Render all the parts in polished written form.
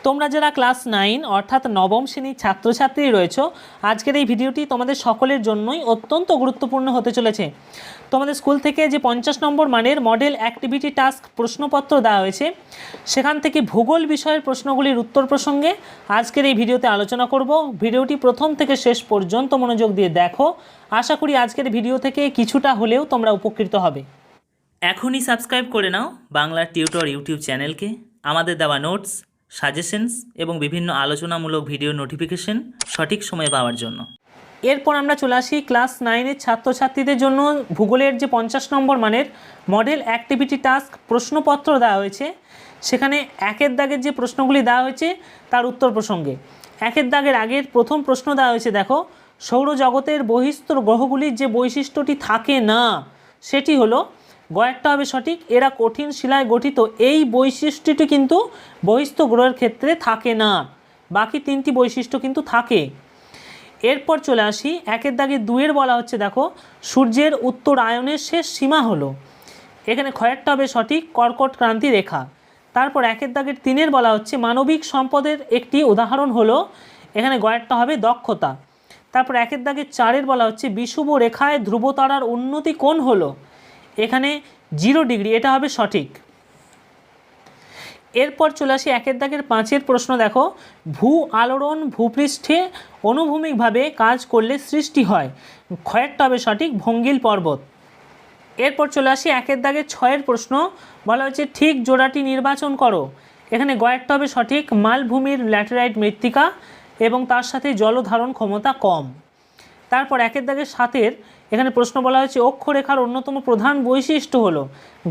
তোমরা যারা ক্লাস 9 অর্থাৎ নবম শ্রেণীর ছাত্রছাত্রী রয়েছো, আজকের এই ভিডিওটি তোমাদের সকলের জন্যই অত্যন্ত গুরুত্বপূর্ণ হতে চলেছে। তোমাদের স্কুল থেকে যে 50 নম্বর মানের মডেল অ্যাক্টিভিটি টাস্ক প্রশ্নপত্র দেওয়া হয়েছে, সেখান থেকে ভূগোল বিষয়ের প্রশ্নগুলির উত্তর প্রসঙ্গে আজকের এই ভিডিওতে আলোচনা করব। ভিডিওটি প্রথম থেকে শেষ পর্যন্ত মনোযোগ দিয়ে দেখো। আশা করি আজকের ভিডিও থেকে কিছুটা হলেও তোমরা উপকৃত হবে। এখনই সাবস্ক্রাইব করে নাও বাংলা টিউটর ইউটিউব চ্যানেলকে। আমাদের দেওয়া নোটস, সাজেশনস এবং বিভিন্ন আলোচনামূলক ভিডিও নোটিফিকেশন সঠিক সময়ে পাওয়ার জন্য। এরপর আমরা চলে আসি ক্লাস 9-এর ছাত্রছাত্রীদের জন্য ভূগোলের যে 50 নম্বর মানের মডেল অ্যাক্টিভিটি টাস্ক প্রশ্নপত্র দেওয়া হয়েছে, সেখানে একের দাগের যে প্রশ্নগুলি দেওয়া হয়েছে তার উত্তর প্রসঙ্গে। একের দাগের আগের প্রথম প্রশ্ন দেওয়া হয়েছে, দেখো, সৌরজগতের বহিস্থ গ্রহগুলির যে বৈশিষ্ট্যটি থাকে না সেটি হলো, গয়েরটা হবে সঠিক, এরা কঠিন শিলায় গঠিত। এই বৈশিষ্ট্যটি কিন্তু বহিস্থ গ্রহের ক্ষেত্রে থাকে না, বাকি তিনটি বৈশিষ্ট্য কিন্তু থাকে। এরপর চলে আসি একের দাগে 2-এর বলা হচ্ছে, দেখো, সূর্যের উত্তরায়ণের শেষ সীমা হলো, এখানে ক্ষয়েরটা হবে সঠিক, কর্কট ক্রান্তি রেখা। তারপর একের দাগের 3-এর বলা হচ্ছে মানবিক সম্পদের একটি উদাহরণ হলো, এখানে গয়েরটা হবে দক্ষতা। তারপর একের দাগের 4-এর বলা হচ্ছে বিষুব রেখায় ধ্রুবতারার উন্নতি কোণ হলো, এখানে 0 ডিগ্রি, এটা হবে সঠিক। এরপর চলে আসি একের দাগের 5-এর প্রশ্ন, দেখো, ভূ আলোড়ন ভূপৃষ্ঠে অনুভূমিকভাবে কাজ করলে সৃষ্টি হয়, ক্ষয়েরটা হবে সঠিক, ভঙ্গিল পর্বত। এরপর চলে আসি একের দাগের 6-এর প্রশ্ন, বলা হচ্ছে ঠিক জোড়াটি নির্বাচন করো, এখানে গয়েরটা হবে সঠিক, মালভূমির ল্যাটেরাইট মৃত্তিকা এবং তার সাথে জলধারণ ক্ষমতা কম। তারপর একের দাগের 7-এর এখানে প্রশ্ন বলা হয়েছে অক্ষরেখার অন্যতম প্রধান বৈশিষ্ট্য হলো,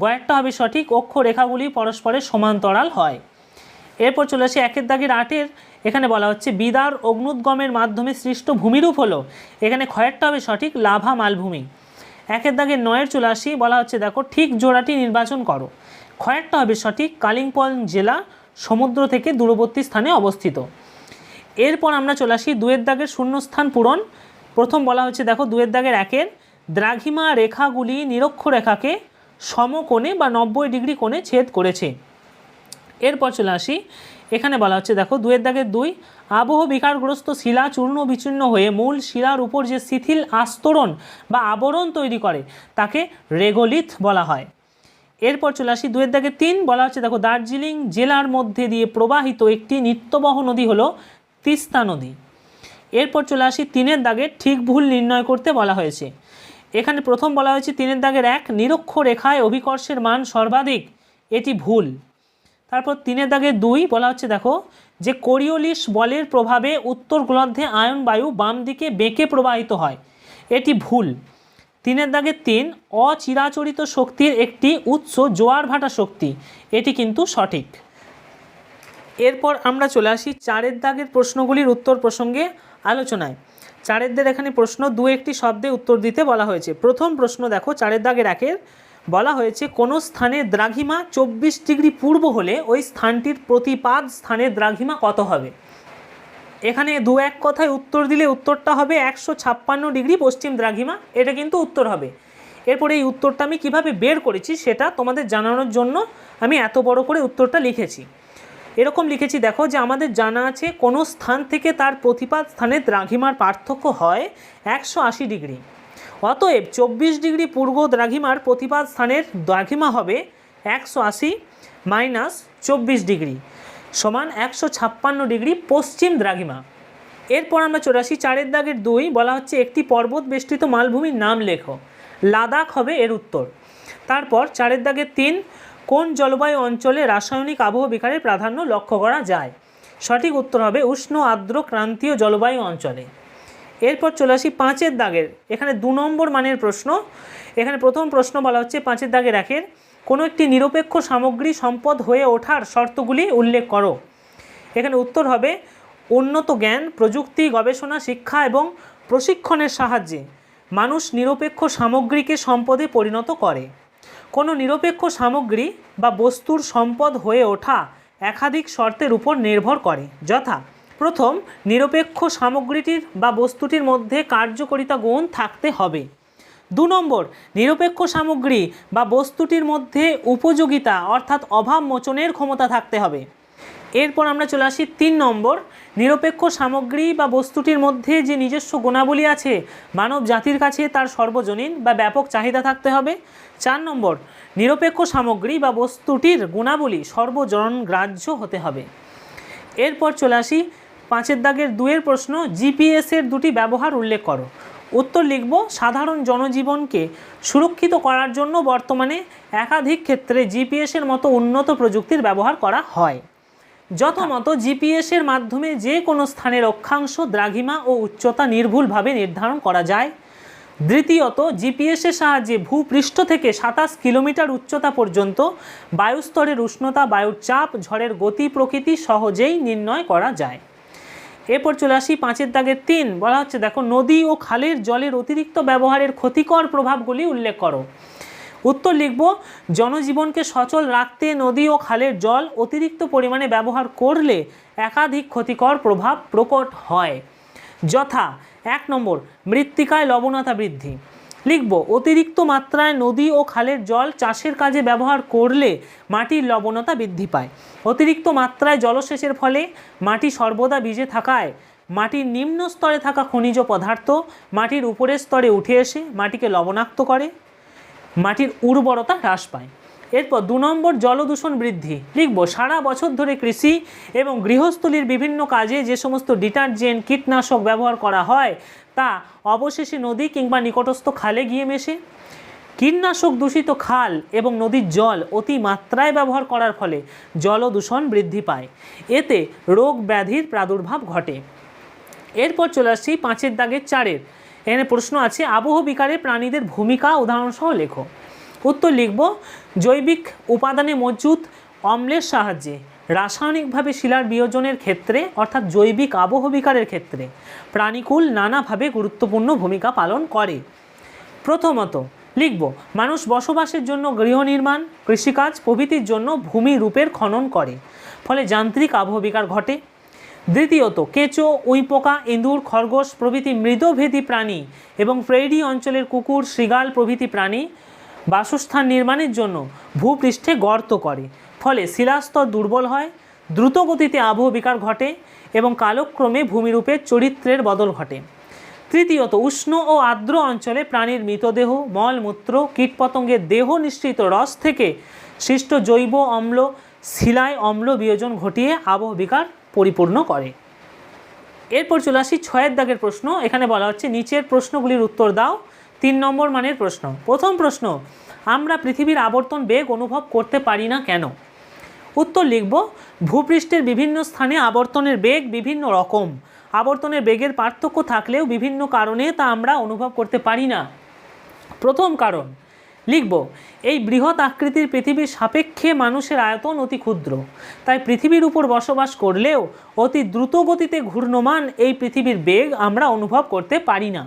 গয়েরটা হবে সঠিক, অক্ষরেখাগুলি পরস্পরের সমান্তরাল হয়। এরপর চলে আসি একের দাগের 8-এর এখানে বলা হচ্ছে বিদার অগ্নুদ্গমের মাধ্যমে সৃষ্ট ভূমিরূপ হলো, এখানে ক্ষয়েরটা হবে সঠিক, লাভা মালভূমি। একের দাগের 9-এর চলে আসি, বলা হচ্ছে, দেখো, ঠিক জোড়াটি নির্বাচন করো, ক্ষয়েরটা হবে সঠিক, কালিম্পং জেলা সমুদ্র থেকে দূরবর্তী স্থানে অবস্থিত। এরপর আমরা চলে আসি 2-এর দাগের শূন্যস্থান পূরণ। প্রথম বলা হচ্ছে, দেখো, 2-এর দাগের 1-এর দ্রাঘিমা রেখাগুলি নিরক্ষরেখাকে সমকোণে বা 90 ডিগ্রি কোণে ছেদ করেছে। এরপর চলে আসি এখানে বলা হচ্ছে, দেখো, 2-এর দাগের 2, আবহ বিকারগ্রস্ত শিলা চূর্ণ বিচূর্ণ হয়ে মূল শিলার উপর যে শিথিল আস্তরণ বা আবরণ তৈরি করে তাকে রেগোলিথ বলা হয়। এরপর চলে আসি 2-এর দাগের 3, বলা হচ্ছে, দেখো, দার্জিলিং জেলার মধ্যে দিয়ে প্রবাহিত একটি নিত্যবহ নদী হলো তিস্তা নদী। এরপর চলে আসি 3-এর দাগের ঠিক ভুল নির্ণয় করতে বলা হয়েছে। এখানে প্রথম বলা হয়েছে 3-এর দাগের 1, নিরক্ষরেখায় অভিকর্ষের মান সর্বাধিক, এটি ভুল। তারপর 3-এর দাগের 2 বলা হচ্ছে, দেখো, যে কোরিওলিস বলের প্রভাবে উত্তর গোলার্ধে আয়ন বায়ু বাম দিকে বেঁকে প্রবাহিত হয়, এটি ভুল। 3-এর দাগের 3, অচিরাচরিত শক্তির একটি উৎস জোয়ার ভাটা শক্তি, এটি কিন্তু সঠিক। এরপর আমরা চলে আসি 4-এর দাগের প্রশ্নগুলির উত্তর প্রসঙ্গে আলোচনায়। 4-এর দাগের এখানে প্রশ্ন 2-1টি শব্দে উত্তর দিতে বলা হয়েছে। প্রথম প্রশ্ন, দেখো, 4-এর দাগের 1-এর বলা হয়েছে কোনো স্থানের দ্রাঘিমা 24 ডিগ্রি পূর্ব হলে ওই স্থানটির প্রতিপাদ স্থানের দ্রাঘিমা কত হবে। এখানে 2-1 কথায় উত্তর দিলে উত্তরটা হবে 156 ডিগ্রি পশ্চিম দ্রাঘিমা, এটা কিন্তু উত্তর হবে। এরপরে এই উত্তরটা আমি কিভাবে বের করেছি সেটা তোমাদের জানানোর জন্য আমি এত বড় করে উত্তরটা লিখেছি। এরকম লিখেছি, দেখো, যে আমাদের জানা আছে কোনো স্থান থেকে তার প্রতিপাদ স্থানের দ্রাঘিমার পার্থক্য হয় 180 ডিগ্রি। অতএব 24 ডিগ্রি পূর্ব দ্রাঘিমার প্রতিপাদ স্থানের দ্রাঘিমা হবে 180 মাইনাস 24 ডিগ্রি সমান 156 ডিগ্রি পশ্চিম দ্রাঘিমা। এরপর আমরা চলে আসি 4-এর দাগের 2, বলা হচ্ছে একটি পর্বত বেষ্টিত মালভূমির নাম লেখো, লাদাখ হবে এর উত্তর। তারপর 4-এর দাগের 3, কোন জলবায়ু অঞ্চলে রাসায়নিক আবহ বিকারের প্রাধান্য লক্ষ্য করা যায়, সঠিক উত্তর হবে উষ্ণ আর্দ্র ক্রান্তীয় জলবায়ু অঞ্চলে। এরপর চলে আসি 5-এর দাগের এখানে 2 নম্বর মানের প্রশ্ন। এখানে প্রথম প্রশ্ন বলা হচ্ছে 5-এর দাগের 1-এর কোনো একটি নিরপেক্ষ সামগ্রী সম্পদ হয়ে ওঠার শর্তগুলি উল্লেখ করো, এখানে উত্তর হবে উন্নত জ্ঞান, প্রযুক্তি, গবেষণা, শিক্ষা এবং প্রশিক্ষণের সাহায্যে মানুষ নিরপেক্ষ সামগ্রীকে সম্পদে পরিণত করে। কোনো নিরপেক্ষ সামগ্রী বা বস্তুর সম্পদ হয়ে ওঠা একাধিক শর্তের উপর নির্ভর করে, যথা, প্রথম, নিরপেক্ষ সামগ্রীটির বা বস্তুটির মধ্যে কার্যকারিতা গুণ থাকতে হবে। 2 নম্বর, নিরপেক্ষ সামগ্রী বা বস্তুটির মধ্যে উপযোগিতা অর্থাৎ অভাব মোচনের ক্ষমতা থাকতে হবে। এরপর আমরা চলে আসি 3 নম্বর, নিরপেক্ষ সামগ্রী বা বস্তুটির মধ্যে যে নিজস্ব গুণাবলী আছে মানব জাতির কাছে তার সর্বজনীন বা ব্যাপক চাহিদা থাকতে হবে। 4 নম্বর, নিরপেক্ষ সামগ্রী বা বস্তুটির গুণাবলী সর্বজনগ্রাহ্য হতে হবে। এরপর চলে আসি 5 দাগের 2 প্রশ্ন, জিপিএসের দুটি ব্যবহার উল্লেখ করো। উত্তর লিখব, সাধারণ জনজীবনকে সুরক্ষিত করার জন্য বর্তমানে একাধিক ক্ষেত্রে জিপিএসের মতো উন্নত প্রযুক্তির ব্যবহার করা হয়। যথামত জিপিএসের মাধ্যমে যে কোনো স্থানের অক্ষাংশ, দ্রাঘিমা ও উচ্চতা নির্ভুলভাবে নির্ধারণ করা যায়। দ্বিতীয়ত, জিপিএসের সাহায্যে ভূপৃষ্ঠ থেকে 27 কিলোমিটার উচ্চতা পর্যন্ত বায়ুস্তরের উষ্ণতা, বায়ুর চাপ, ঝড়ের গতি প্রকৃতি সহজেই নির্ণয় করা যায়। এরপর চলে আসি 5 দাগের 3, বলা হচ্ছে দেখো, নদী ও খালের জলের অতিরিক্ত ব্যবহারের ক্ষতিকর প্রভাবগুলি উল্লেখ করো। উত্তর লিখব, জনজীবনকে সচল রাখতে নদী ও খালের জল অতিরিক্ত পরিমাণে ব্যবহার করলে একাধিক ক্ষতিকর প্রভাব প্রকট হয়। যথা 1 নম্বর, মৃত্তিকায় লবণতা বৃদ্ধি। লিখব, অতিরিক্ত মাত্রায় নদী ও খালের জল চাষের কাজে ব্যবহার করলে মাটির লবণতা বৃদ্ধি পায়। অতিরিক্ত মাত্রায় জলসেচের ফলে মাটি সর্বদা ভিজে থাকায় মাটির নিম্ন স্তরে থাকা খনিজ পদার্থ মাটির উপরের স্তরে উঠে এসে মাটিকে লবণাক্ত করে, মাটির উর্বরতা হ্রাস পায়। এরপর 2 নম্বর, জলদূষণ বৃদ্ধি। লিখব, সারা বছর ধরে কৃষি এবং গৃহস্থলীর বিভিন্ন কাজে যে সমস্ত ডিটারজেন্ট, কীটনাশক ব্যবহার করা হয় তা অবশেষে নদী কিংবা নিকটস্থ খালে গিয়ে মেশে। কীটনাশক দূষিত খাল এবং নদীর জল অতি মাত্রায় ব্যবহার করার ফলে জলদূষণ বৃদ্ধি পায়। এতে রোগ ব্যাধির প্রাদুর্ভাব ঘটে। এরপর চলে আসছি 5 দাগের 4। এখানে প্রশ্ন আছে, আবহ বিকারে প্রাণীদের ভূমিকা উদাহরণসহ লেখো। উত্তর লিখব, জৈবিক উপাদানে মজুত অম্লের সাহায্যে রাসায়নিকভাবে শিলার বিয়োজনের ক্ষেত্রে অর্থাৎ জৈবিক আবহ বিকারের ক্ষেত্রে প্রাণীকুল নানাভাবে গুরুত্বপূর্ণ ভূমিকা পালন করে। প্রথমত লিখব, মানুষ বসবাসের জন্য গৃহ নির্মাণ, কৃষিকাজ প্রভৃতির জন্য ভূমি রূপের খনন করে, ফলে যান্ত্রিক আবহ বিকার ঘটে। দ্বিতীয়ত, কেঁচো, উইপোকা, ইঁদুর, খরগোশ প্রভৃতি মৃদভেদী প্রাণী এবং প্রেরি অঞ্চলের কুকুর, শৃগাল প্রভৃতি প্রাণী বাসস্থান নির্মাণের জন্য ভূপৃষ্ঠে গর্ত করে, ফলে শিলাস্তর দুর্বল হয়, দ্রুত গতিতে আবহ বিকার ঘটে এবং কালক্রমে ভূমিরূপের চরিত্রের বদল ঘটে। তৃতীয়ত, উষ্ণ ও আর্দ্র অঞ্চলে প্রাণীর মৃতদেহ, মলমূত্র, কীটপতঙ্গের দেহ নিঃসৃত রস থেকে সৃষ্ট জৈব অম্ল শিলায় অম্ল বিয়োজন ঘটিয়ে আবহ বিকার পরিপূর্ণ করে। এরপর চলে আসি 6 দাগের প্রশ্ন। এখানে বলা হচ্ছে, নিচের প্রশ্নগুলির উত্তর দাও। 3 নম্বর মানের প্রশ্ন। প্রথম প্রশ্ন, আমরা পৃথিবীর আবর্তন বেগ অনুভব করতে পারি না কেন? উত্তর লিখব, ভূপৃষ্ঠের বিভিন্ন স্থানে আবর্তনের বেগ বিভিন্ন রকম। আবর্তনের বেগের পার্থক্য থাকলেও বিভিন্ন কারণে তা আমরা অনুভব করতে পারি না। প্রথম কারণ লিখব, এই বৃহৎ আকৃতির পৃথিবীর সাপেক্ষে মানুষের আয়তন অতি ক্ষুদ্র, তাই পৃথিবীর উপর বসবাস করলেও অতি দ্রুত গতিতে ঘূর্ণমান এই পৃথিবীর বেগ আমরা অনুভব করতে পারি না।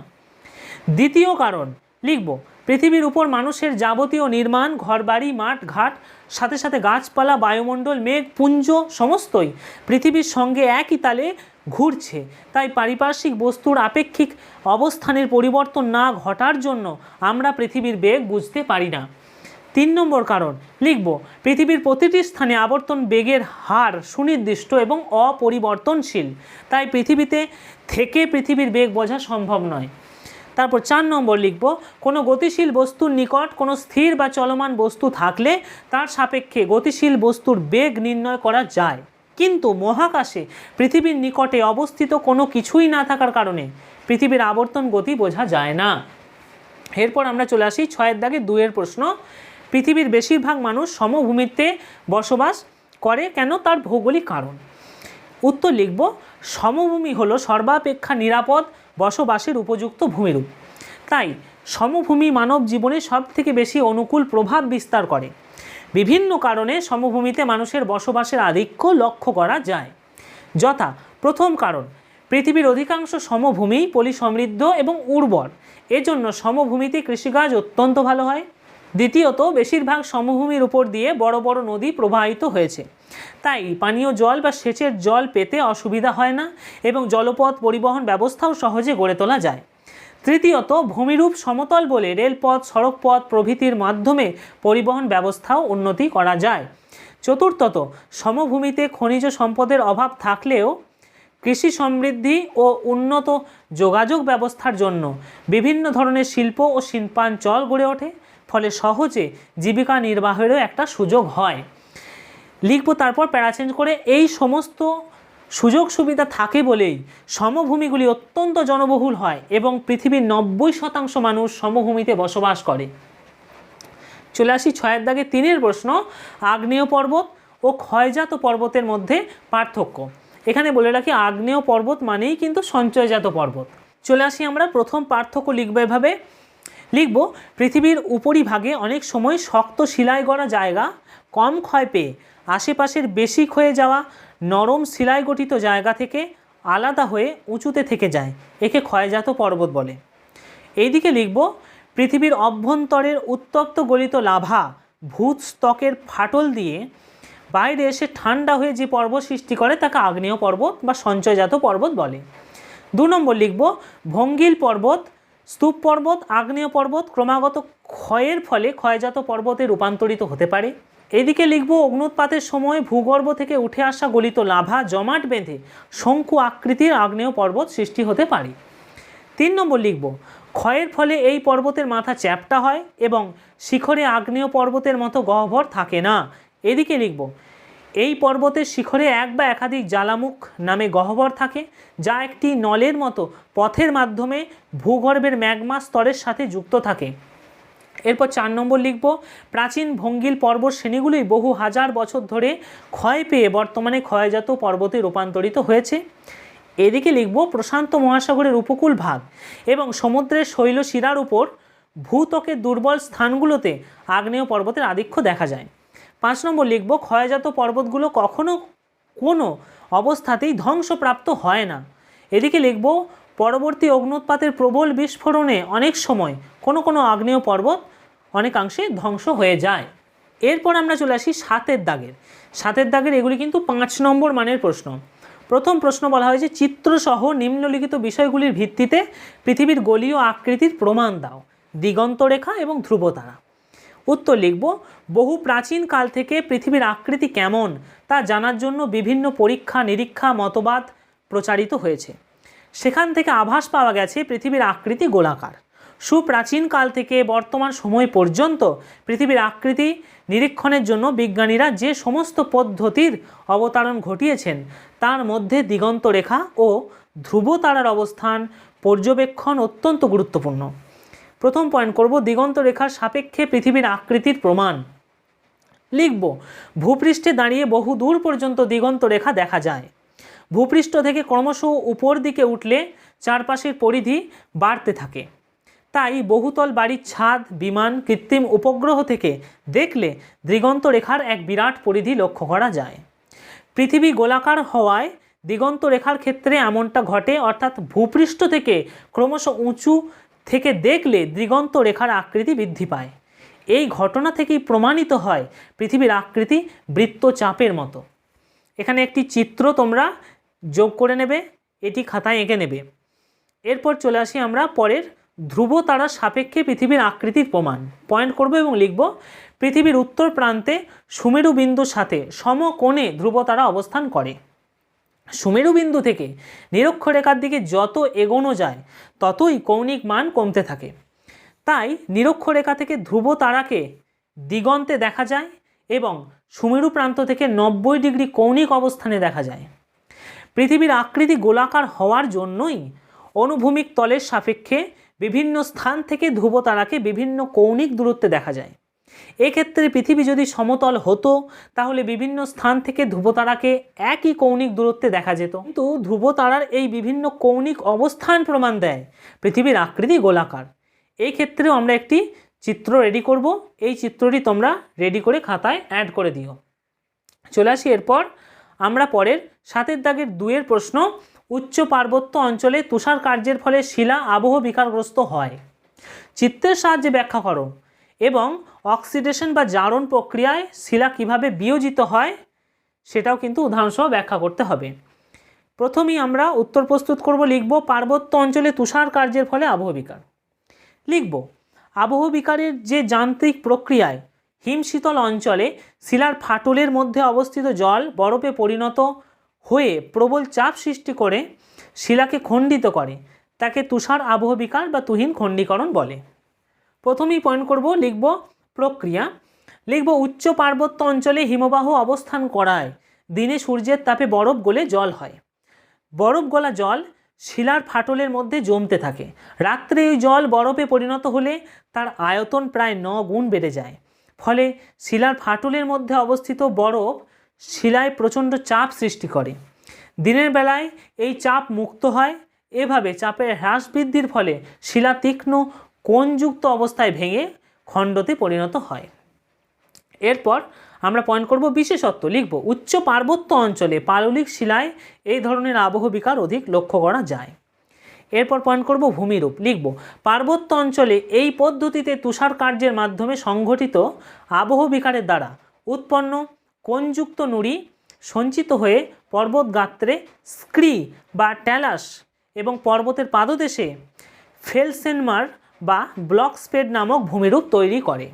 দ্বিতীয় কারণ লিখব, পৃথিবীর উপর মানুষের যাবতীয় নির্মাণ, ঘরবাড়ি, মাঠ ঘাট, সাথে সাথে গাছপালা, বায়ুমণ্ডল, মেঘ পুঞ্জ সমস্তই পৃথিবীর সঙ্গে একই তালে ঘুরছে, তাই পারিপার্শ্বিক বস্তুর আপেক্ষিক অবস্থানের পরিবর্তন না ঘটার জন্য আমরা পৃথিবীর বেগ বুঝতে পারি না। 3 নম্বর কারণ লিখব, পৃথিবীর প্রতিটি স্থানে আবর্তন বেগের হার সুনির্দিষ্ট এবং অপরিবর্তনশীল, তাই পৃথিবীতে থেকে পৃথিবীর বেগ বোঝা সম্ভব নয়। তারপর 4 নম্বর লিখব, কোনো গতিশীল বস্তুর নিকট কোনো স্থির বা চলমান বস্তু থাকলে তার সাপেক্ষে গতিশীল বস্তুর বেগ নির্ণয় করা যায়, কিন্তু মহাকাশে পৃথিবীর নিকটে অবস্থিত কোনো কিছুই না থাকার কারণে পৃথিবীর আবর্তন গতি বোঝা যায় না। এরপর আমরা চলে আসি 6 দাগে 2 প্রশ্ন, পৃথিবীর বেশিরভাগ মানুষ সমভূমিতে বসবাস করে কেন, তার ভৌগোলিক কারণ। উত্তর লিখব, সমভূমি হলো সর্বাপেক্ষা নিরাপদ বসবাসের উপযুক্ত ভূমিরূপ, তাই সমভূমি মানব জীবনে সবথেকে বেশি অনুকূল প্রভাব বিস্তার করে। বিভিন্ন কারণে সমভূমিতে মানুষের বসবাসের আধিক্য লক্ষ্য করা যায়। যথা, প্রথম কারণ, পৃথিবীর অধিকাংশ সমভূমি পলি সমৃদ্ধ এবং উর্বর, এজন্য সমভূমিতে কৃষিকাজ অত্যন্ত ভালো হয়। দ্বিতীয়ত, বেশিরভাগ সমভূমির উপর দিয়ে বড় বড় নদী প্রবাহিত হয়েছে, তাই পানীয় জল বা সেচের জল পেতে অসুবিধা হয় না এবং জলপথ পরিবহন ব্যবস্থাও সহজে গড়ে তোলা যায়। তৃতীয়ত, ভূমিরূপ সমতল বলে রেলপথ, সড়কপথ প্রভৃতির মাধ্যমে পরিবহন ব্যবস্থাও উন্নতি করা যায়। চতুর্থত, সমভূমিতে খনিজ সম্পদের অভাব থাকলেও কৃষি সমৃদ্ধি ও উন্নত যোগাযোগ ব্যবস্থার জন্য বিভিন্ন ধরনের শিল্প ও শিল্পাঞ্চল গড়ে ওঠে, ফলে সহজে জীবিকা নির্বাহেরও একটা সুযোগ হয়। লিখব তারপর প্যারা চেঞ্জ করে, এই সমস্ত সুযোগ সুবিধা থাকে বলেই সমভূমিগুলি অত্যন্ত জনবহুল হয় এবং পৃথিবীর 90% মানুষ সমভূমিতে বসবাস করে। চলে আসি 6 দাগে 3 প্রশ্ন, আগ্নেয় পর্বত ও ক্ষয়জাত পর্বতের মধ্যে পার্থক্য। এখানে বলে রাখি, আগ্নেয় পর্বত মানেই কিন্তু সঞ্চয়জাত পর্বত। চলে আসি আমরা প্রথম পার্থক্য লিখব এভাবে, লিখব পৃথিবীর উপরিভাগে অনেক সময় শক্ত শিলায় গড়া জায়গা কম ক্ষয় পেয়ে আশেপাশের বেশি ক্ষয়ে যাওয়া নরম শিলায় গঠিত জায়গা থেকে আলাদা হয়ে উঁচুতে থেকে যায়, একে ক্ষয়জাত পর্বত বলে। এইদিকে লিখব পৃথিবীর অভ্যন্তরের উত্তপ্ত গলিত লাভা ভূস্তকের ফাটল দিয়ে বাইরে এসে ঠান্ডা হয়ে যে পর্বত সৃষ্টি করে তাকে আগ্নেয় পর্বত বা সঞ্চয়জাত পর্বত বলে। 2 নম্বর লিখব ভঙ্গিল পর্বত, স্তূপ পর্বত, আগ্নেয় পর্বত ক্রমাগত ক্ষয়ের ফলে ক্ষয়জাত পর্বতে রূপান্তরিত হতে পারে। এদিকে লিখব অগ্নুৎপাতের সময় ভূগর্ভ থেকে উঠে আসা গলিত লাভা জমাট বেঁধে শঙ্কু আকৃতির আগ্নেয় পর্বত সৃষ্টি হতে পারে। 3 নম্বর লিখব ক্ষয়ের ফলে এই পর্বতের মাথা চ্যাপ্টা হয় এবং শিখরে আগ্নেয় পর্বতের মতো গহ্বর থাকে না। এদিকে লিখব এই পর্বতের শিখরে এক বা একাধিক জ্বালামুখ নামে গহ্বর থাকে, যা একটি নলের মতো পথের মাধ্যমে ভূগর্ভের ম্যাগমা স্তরের সাথে যুক্ত থাকে। এরপর 4 নম্বর লিখব প্রাচীন ভঙ্গিল পর্বত শ্রেণীগুলি বহু হাজার বছর ধরে ক্ষয় পেয়ে বর্তমানে ক্ষয়জাত পর্বতে রূপান্তরিত হয়েছে। এদিকে লিখব প্রশান্ত মহাসাগরের উপকূল ভাগ এবং সমুদ্রের শৈলশিরার উপর ভূত্বকের দুর্বল স্থানগুলোতে আগ্নেয় পর্বতের আধিক্য দেখা যায়। 5 নম্বর লিখব ক্ষয়জাত পর্বতগুলো কখনো কোনো অবস্থাতেই ধ্বংসপ্রাপ্ত হয় না। এদিকে লিখব পরবর্তী অগ্নুৎপাতের প্রবল বিস্ফোরণে অনেক সময় কোনো আগ্নেয় পর্বত অনেকাংশে ধ্বংস হয়ে যায়। এরপর আমরা চলে আসি 7 দাগের এগুলি কিন্তু 5 নম্বর মানের প্রশ্ন। প্রথম প্রশ্ন বলা হয়েছে চিত্রসহ নিম্নলিখিত বিষয়গুলির ভিত্তিতে পৃথিবীর গলীয় আকৃতির প্রমাণ দাও, দিগন্তরেখা এবং ধ্রুবতারা। উত্তর লিখব বহু প্রাচীন কাল থেকে পৃথিবীর আকৃতি কেমন তা জানার জন্য বিভিন্ন পরীক্ষা নিরীক্ষা মতবাদ প্রচারিত হয়েছে। সেখান থেকে আভাস পাওয়া গেছে পৃথিবীর আকৃতি গোলাকার। সুপ্রাচীন কাল থেকে বর্তমান সময় পর্যন্ত পৃথিবীর আকৃতি নিরীক্ষণের জন্য বিজ্ঞানীরা যে সমস্ত পদ্ধতির অবতারণ ঘটিয়েছেন তার মধ্যে দিগন্তরেখা ও ধ্রুবতারার অবস্থান পর্যবেক্ষণ অত্যন্ত গুরুত্বপূর্ণ। প্রথম পয়েন্ট করব দিগন্তরেখার সাপেক্ষে পৃথিবীর আকৃতির প্রমাণ। লিখব ভূপৃষ্ঠে দাঁড়িয়ে বহু দূর পর্যন্ত দিগন্তরেখা দেখা যায়। ভূপৃষ্ঠ থেকে ক্রমশ উপর দিকে উঠলে চারপাশের পরিধি বাড়তে থাকে। তাই বহুতল বাড়ির ছাদ, বিমান, কৃত্রিম উপগ্রহ থেকে দেখলে দিগন্তরেখার এক বিরাট পরিধি লক্ষ্য করা যায়। পৃথিবী গোলাকার হওয়ায় দিগন্তরেখার ক্ষেত্রে এমনটা ঘটে, অর্থাৎ ভূপৃষ্ঠ থেকে ক্রমশ উঁচু থেকে দেখলে দিগন্তরেখার আকৃতি বৃদ্ধি পায়। এই ঘটনা থেকেই প্রমাণিত হয় পৃথিবীর আকৃতি বৃত্তচাপের মতো। এখানে একটি চিত্র তোমরা যোগ করে নেবে, এটি খাতায় এঁকে নেবে। এরপর চলে আসি আমরা পরের ধ্রুবতারার সাপেক্ষে পৃথিবীর আকৃতির প্রমাণ। পয়েন্ট করব এবং লিখব পৃথিবীর উত্তর প্রান্তে সুমেরু বিন্দুর সাথে সমকোণে ধ্রুবতারা অবস্থান করে। সুমেরু বিন্দু থেকে নিরক্ষরেখার দিকে যত এগোনো যায় ততই কৌণিক মান কমতে থাকে। তাই নিরক্ষরেখা থেকে ধ্রুবতারাকে দিগন্তে দেখা যায় এবং সুমেরু প্রান্ত থেকে 90 ডিগ্রি কৌণিক অবস্থানে দেখা যায়। পৃথিবীর আকৃতি গোলাকার হওয়ার জন্যই অনুভূমিক তলের সাপেক্ষে বিভিন্ন স্থান থেকে ধ্রুবতারাকে বিভিন্ন কৌণিক দূরত্বে দেখা যায়। এক্ষেত্রে পৃথিবী যদি সমতল হতো তাহলে বিভিন্ন স্থান থেকে ধ্রুবতারাকে একই কৌণিক দূরত্বে দেখা যেত, কিন্তু ধ্রুবতারার এই বিভিন্ন কৌণিক অবস্থান প্রমাণ দেয় পৃথিবীর আকৃতি গোলাকার। এই ক্ষেত্রেও আমরা একটি চিত্র রেডি করব, এই চিত্রটি তোমরা রেডি করে খাতায় অ্যাড করে দিও। চলে আসি এরপর আমরা পরের 7 দাগের 2 প্রশ্ন, উচ্চ পার্বত্য অঞ্চলে তুষার কার্যের ফলে শিলা আবহ বিকারগ্রস্ত হয়, চিত্রের সাহায্যে ব্যাখ্যা করো এবং অক্সিডেশন বা জারণ প্রক্রিয়ায় শিলা কিভাবে বিয়োজিত হয় সেটাও কিন্তু উদাহরণসহ ব্যাখ্যা করতে হবে। প্রথমেই আমরা উত্তর প্রস্তুত করব। লিখব পার্বত্য অঞ্চলে তুষার কার্যের ফলে আবহ বিকার। লিখব আবহ বিকারের যে যান্ত্রিক প্রক্রিয়ায় হিমশীতল অঞ্চলে শিলার ফাটলের মধ্যে অবস্থিত জল বরফে পরিণত হয়ে প্রবল চাপ সৃষ্টি করে শিলাকে খণ্ডিত করে, তাকে তুষার আবহবিকার বা তুহিন খণ্ডীকরণ বলে। প্রথমেই পয়েন্ট করব, লিখব প্রক্রিয়া। লিখব উচ্চ পার্বত্য অঞ্চলে হিমবাহ অবস্থান করায় দিনে সূর্যের তাপে বরফ গলে জল হয়। বরফ গলা জল শিলার ফাটলের মধ্যে জমতে থাকে। রাত্রে এই জল বরফে পরিণত হলে তার আয়তন প্রায় 9 গুণ বেড়ে যায়। ফলে শিলার ফাটলের মধ্যে অবস্থিত বরফ শিলায় প্রচণ্ড চাপ সৃষ্টি করে। দিনের বেলায় এই চাপ মুক্ত হয়। এভাবে চাপের হ্রাস বৃদ্ধির ফলে শিলা তীক্ষ্ণ কোণযুক্ত অবস্থায় ভেঙে খণ্ডতে পরিণত হয়। এরপর আমরা পয়েন্ট করব বিশেষত্ব। লিখব উচ্চ পার্বত্য অঞ্চলে পাললিক শিলায় এই ধরনের আবহবিকার অধিক লক্ষ্য করা যায়। এরপর পয়েন্ট করব ভূমিরূপ। লিখব পার্বত্য অঞ্চলে এই পদ্ধতিতে তুষার কার্যের মাধ্যমে সংঘটিত আবহবিকারের দ্বারা উৎপন্ন কোণযুক্ত নুড়ি সঞ্চিত হয়ে পর্বত গাত্রে স্ক্রি বা ট্যালাস এবং পর্বতের পাদদেশে ফেলসেনমার বা ব্লক স্পেড নামক ভূমিরূপ তৈরি করে।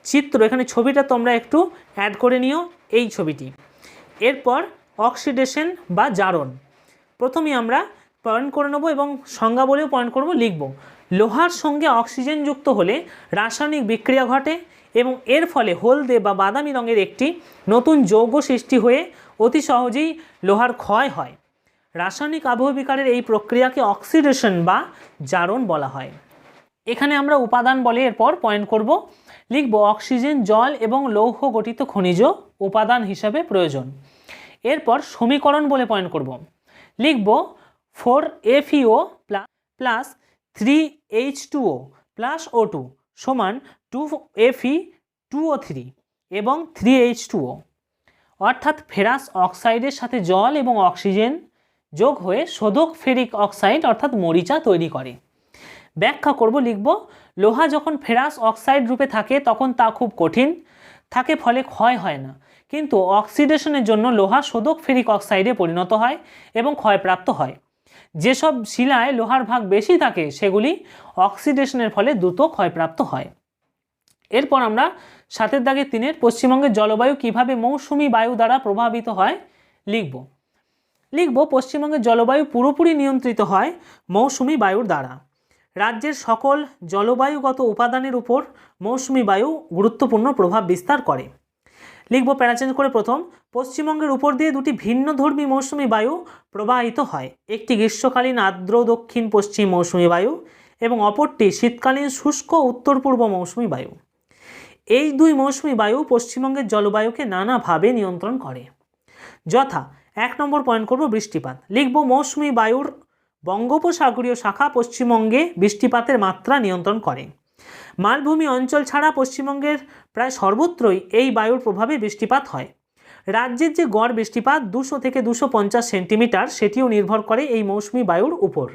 চিত্র, এখানে ছবিটা তোমরা একটু অ্যাড করে নিও, এই ছবিটি। এরপর অক্সিডেশন বা জারণ। প্রথমেই আমরা পয়েন্ট করে নেব এবং সংজ্ঞা বলেও পয়েন্ট করব। লিখব লোহার সঙ্গে অক্সিজেন যুক্ত হলে রাসায়নিক বিক্রিয়া ঘটে এবং এর ফলে হলদে বা বাদামি রঙের একটি নতুন যৌগ সৃষ্টি হয়ে অতি সহজেই লোহার ক্ষয় হয়। রাসায়নিক আবহবিকারের এই প্রক্রিয়াকে অক্সিডেশন বা জারণ বলা হয়। এখানে আমরা উপাদান বলে এরপর পয়েন্ট করব। লিখব অক্সিজেন জল এবং লৌহ গঠিত খনিজ উপাদান হিসাবে প্রয়োজন। এরপর সমীকরণ বলে পয়েন্ট করব। লিখব 4FeO plus 3H2O plus O2 সমান 2Fe2O3 এবং 3H2O, অর্থাৎ ফেরাস অক্সাইডের সাথে জল এবং অক্সিজেন যোগ হয়ে শোধক ফেরিক অক্সাইড অর্থাৎ মরিচা তৈরি করে। ব্যাখ্যা করব। লিখব লোহা যখন ফেরাস অক্সাইড রূপে থাকে তখন তা খুব কঠিন থাকে, ফলে ক্ষয় হয় না। কিন্তু অক্সিডেশনের জন্য লোহা শোধক ফেরিক অক্সাইডে পরিণত হয় এবং ক্ষয়প্রাপ্ত হয়। যেসব শিলায় লোহার ভাগ বেশি থাকে সেগুলি অক্সিডেশনের ফলে দ্রুত ক্ষয়প্রাপ্ত হয়। এরপর আমরা 7 দাগে 3 পশ্চিমবঙ্গের জলবায়ু কিভাবে মৌসুমি বায়ু দ্বারা প্রভাবিত হয় লিখব পশ্চিমবঙ্গের জলবায়ু পুরোপুরি নিয়ন্ত্রিত হয় মৌসুমি বায়ুর দ্বারা। রাজ্যের সকল জলবায়ুগত উপাদানের উপর মৌসুমি বায়ু গুরুত্বপূর্ণ প্রভাব বিস্তার করে। লিখব প্যারা চেঞ্জ করে প্রথম, পশ্চিমবঙ্গের উপর দিয়ে দুটি ভিন্নধর্মী মৌসুমি বায়ু প্রবাহিত হয়। একটি গ্রীষ্মকালীন আর্দ্র দক্ষিণ পশ্চিম মৌসুমি বায়ু এবং অপরটি শীতকালীন শুষ্ক উত্তর পূর্ব মৌসুমি বায়ু। এই দুই মৌসুমি বায়ু পশ্চিমবঙ্গের জলবায়ুকে নানাভাবে নিয়ন্ত্রণ করে। যথা 1 নম্বর পয়েন্ট করব বৃষ্টিপাত। লিখব মৌসুমি বায়ুর বঙ্গোপসাগরীয় শাখা পশ্চিমবঙ্গে বৃষ্টিপাতের মাত্রা নিয়ন্ত্রণ করে। মালভূমি অঞ্চল ছাড়া পশ্চিমবঙ্গের প্রায় সর্বত্রই এই বায়ুর প্রভাবে বৃষ্টিপাত হয়। রাজ্যের যে গড় বৃষ্টিপাত 200 থেকে 250 সেন্টিমিটার, সেটিও নির্ভর করে এই মৌসুমি বায়ুর উপর।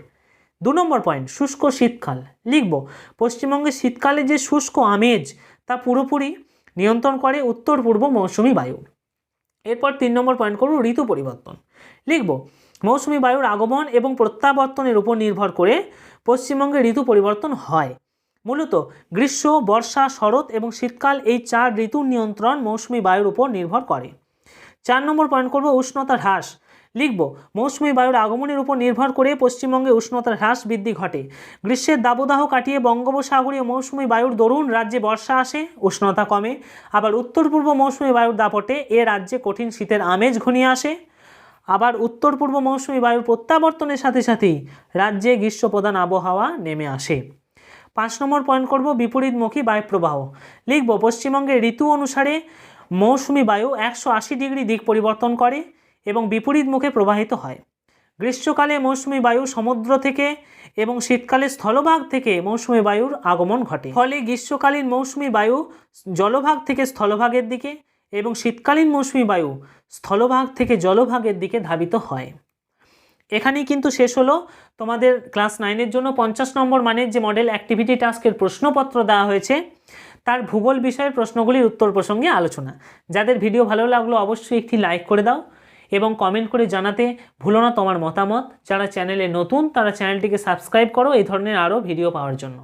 2 নম্বর পয়েন্ট শুষ্ক শীতকাল। লিখব পশ্চিমবঙ্গের শীতকালে যে শুষ্ক আমেজ তা পুরোপুরি নিয়ন্ত্রণ করে উত্তর পূর্ব মৌসুমি বায়ু। এরপর 3 নম্বর পয়েন্ট করব ঋতু পরিবর্তন। লিখব মৌসুমি বায়ুর আগমন এবং প্রত্যাবর্তনের উপর নির্ভর করে পশ্চিমবঙ্গে ঋতু পরিবর্তন হয়। মূলত গ্রীষ্ম, বর্ষা, শরৎ এবং শীতকাল এই 4 ঋতুর নিয়ন্ত্রণ মৌসুমি বায়ুর উপর নির্ভর করে। 4 নম্বর পয়েন্ট করব উষ্ণতা হ্রাস। লিখব মৌসুমি বায়ুর আগমনের উপর নির্ভর করে পশ্চিমবঙ্গে উষ্ণতার হ্রাস বৃদ্ধি ঘটে। গ্রীষ্মের দাবদাহ কাটিয়ে বঙ্গোপসাগরীয় মৌসুমি বায়ুর দরুন রাজ্যে বর্ষা আসে, উষ্ণতা কমে। আবার উত্তর পূর্ব মৌসুমি বায়ুর দাপটে এ রাজ্যে কঠিন শীতের আমেজ ঘনিয়ে আসে। আবার উত্তর পূর্ব মৌসুমি বায়ুর প্রত্যাবর্তনের সাথে সাথেই রাজ্যে গ্রীষ্মপ্রধান আবহাওয়া নেমে আসে। 5 নম্বর পয়েন্ট করব বিপরীতমুখী বায়ুপ্রবাহ। লিখব পশ্চিমবঙ্গে ঋতু অনুসারে মৌসুমি বায়ু 180 ডিগ্রি দিক পরিবর্তন করে এবং বিপরীত মুখে প্রবাহিত হয়। গ্রীষ্মকালে মৌসুমি বায়ু সমুদ্র থেকে এবং শীতকালে স্থলভাগ থেকে মৌসুমি বায়ুর আগমন ঘটে। ফলে গ্রীষ্মকালীন মৌসুমি বায়ু জলভাগ থেকে স্থলভাগের দিকে এবং শীতকালীন মৌসুমি বায়ু স্থলভাগ থেকে জলভাগের দিকে ধাবিত হয়। এখানেই কিন্তু শেষ হলো তোমাদের ক্লাস 9-এর জন্য 50 নম্বর মানের যে মডেল অ্যাক্টিভিটি টাস্কের প্রশ্নপত্র দেওয়া হয়েছে তার ভূগোল বিষয়ের প্রশ্নগুলির উত্তর প্রসঙ্গে আলোচনা। যাদের ভিডিও ভালো লাগলো অবশ্যই একটি লাইক করে দাও এবং কমেন্ট করে জানাতে ভুলো না তোমার মতামত। যারা চ্যানেলে নতুন তারা চ্যানেলটিকে সাবস্ক্রাইব করো এই ধরনের আরও ভিডিও পাওয়ার জন্য।